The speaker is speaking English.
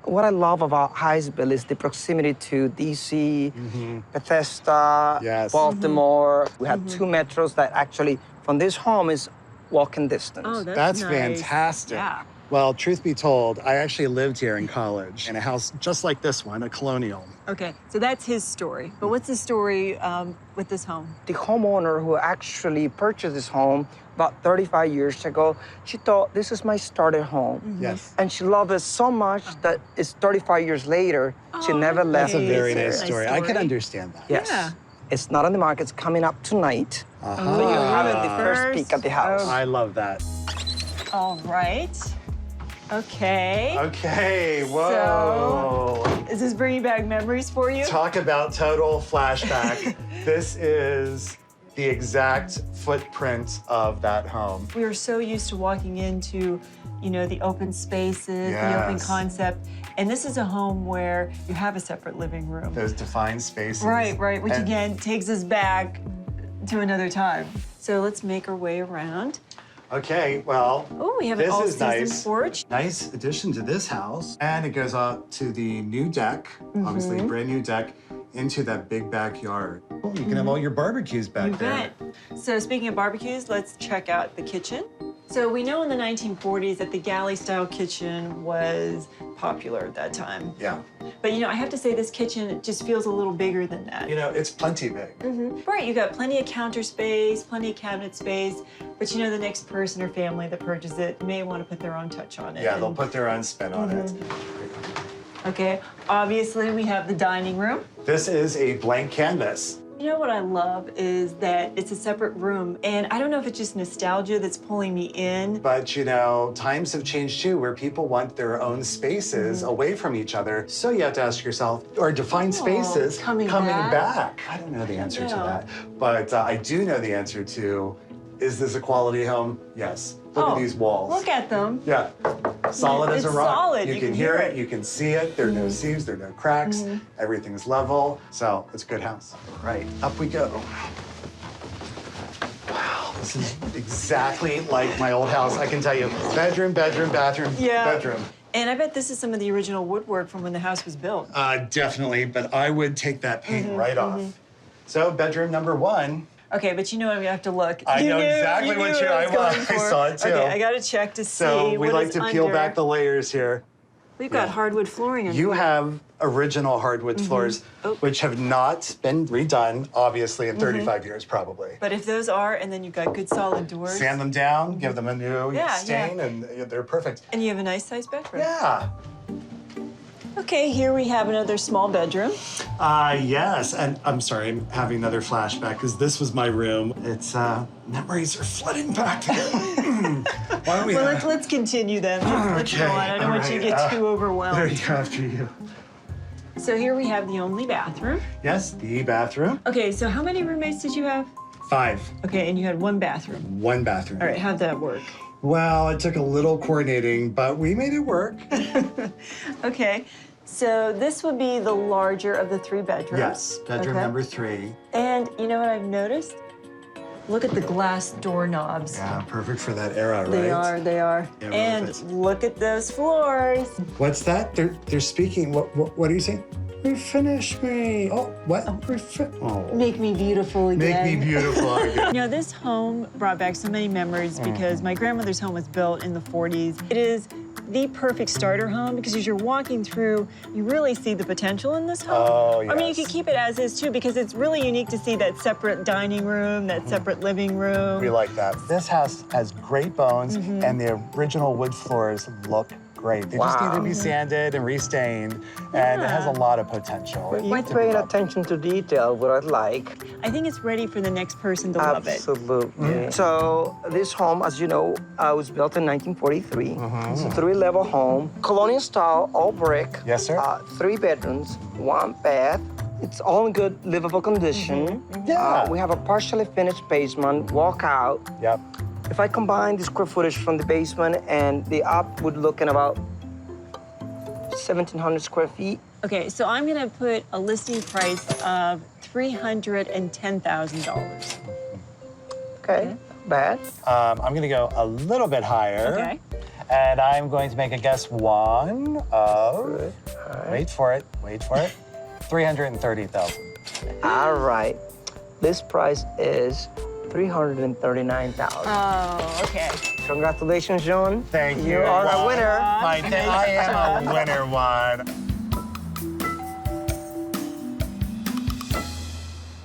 What I love about Hyattsville is the proximity to DC, Bethesda, Yes. Baltimore. We have two metros that actually, from this home, is walking distance. Oh, That's nice. fantastic. Yeah. Well, truth be told, I actually lived here in college in a house just like this one, a colonial. Okay, so that's his story. But what's the story with this home? The homeowner who actually purchased this home about 35 years ago, she thought, this is my starter home. Yes. And she loved it so much that it's 35 years later, she Oh, never left. That's a very it nice there. story. I can understand that. Yes. Yeah. It's not on the market. It's coming up tonight. So you're having the first peek at the house. I love that. All right. Okay. Okay, whoa. Is this bringing back memories for you? Talk about total flashback. This is the exact footprint of that home. We were so used to walking into, you know, the open spaces, the open Yes. concept. And this is a home where you have a separate living room. Those defined spaces. Right, which And- again takes us back to another time. So let's make our way around. Okay, well, Oh, we have an this is all-season nice. porch. Nice addition to this house. And it goes out to the new deck, obviously brand new deck, into that big backyard. Oh, you can have all your barbecues back You there. bet. So speaking of barbecues, let's check out the kitchen. So we know in the 1940s that the galley-style kitchen was popular at that time. Yeah. But you know, I have to say this kitchen just feels a little bigger than that. You know, it's plenty big. Right, you got plenty of counter space, plenty of cabinet space, but you know, the next person or family that purchases it may want to put their own touch on it. Yeah, they'll And- put their own spin on it. Okay, obviously we have the dining room. This is a blank canvas. You know what I love is that it's a separate room, and I don't know if it's just nostalgia that's pulling me in. But you know, times have changed too, where people want their own spaces away from each other. So you have to ask yourself, are defined spaces coming back? I don't know the answer to know. that, but I do know the answer to, is this a quality home? Yes. Look at these walls. Look at them. Yeah, solid as a It's rock. solid. You can hear it, you can see it. There are no seams, there are no cracks. Everything's level. So it's a good house. Right, up we go. Wow, this is exactly like my old house. I can tell you, bedroom, bedroom, bathroom, bedroom. And I bet this is some of the original woodwork from when the house was built. Definitely, but I would take that paint right off. So bedroom number one. Okay, but you know I'm gonna have to look. I You know knew- exactly you what knew you- I was I going for. saw it too. Okay, I gotta check to see So we what like is to peel under. back the layers here. We've got hardwood flooring under You here. have original hardwood floors, which have not been redone, obviously, in 35 years, probably. But if those are, and then you've got good solid doors. Sand them down, give them a new Yeah, stain, and they're perfect. And you have a nice sized bedroom. Yeah. Okay, here we have another small bedroom. Yes, and I'm sorry, I'm having another flashback because this was my room. It's memories are flooding back. Why don't we? Well, let's continue then. Let's go on. I don't want you to get too There overwhelmed. you go, after you. So here we have the only bathroom. Yes, the bathroom. Okay, so how many roommates did you have? 5. Okay, and you had one bathroom. 1 bathroom. All right, how'd that work? Well, it took a little coordinating, but we made it work. Okay, so this would be the larger of the 3 bedrooms. Yes, bedroom Okay. number 3. And you know what I've noticed? Look at the glass doorknobs. Yeah, perfect for that era, right? They are. Yeah, And perfect. look at those floors. What's that? They're speaking. What are you saying? Refinish me. Oh, what? Oh. Make me beautiful Make again. me beautiful again. You know, this home brought back so many memories because my grandmother's home was built in the 40s. It is the perfect starter home because as you're walking through, you really see the potential in this home. Oh, I mean, you yes. could keep it as is too because it's really unique to see that separate dining room, that separate living room. We like that. This house has great bones, and the original wood floors look great. They just need to be sanded and restained, and it has a lot of potential. With paying attention to detail, what I like. I think it's ready for the next person to love it. Absolutely. So this home, as you know, was built in 1943. It's a 3-level home, colonial style, all brick. Yes, sir. 3 bedrooms, 1 bath. It's all in good livable condition. Yeah. We have a partially finished basement, walkout. Yep. If I combine the square footage from the basement and the up, would look in about 1,700 square feet. Okay, so I'm gonna put a listing price of $310,000. Okay, bad. I'm gonna go a little bit higher. Okay. And I'm going to make a guess one of, Good. All right. wait for it, 330,000. All right. This price is 339,000. Oh, okay. Congratulations, John. Thank you. You are a Juan. winner. I am a winner, Juan.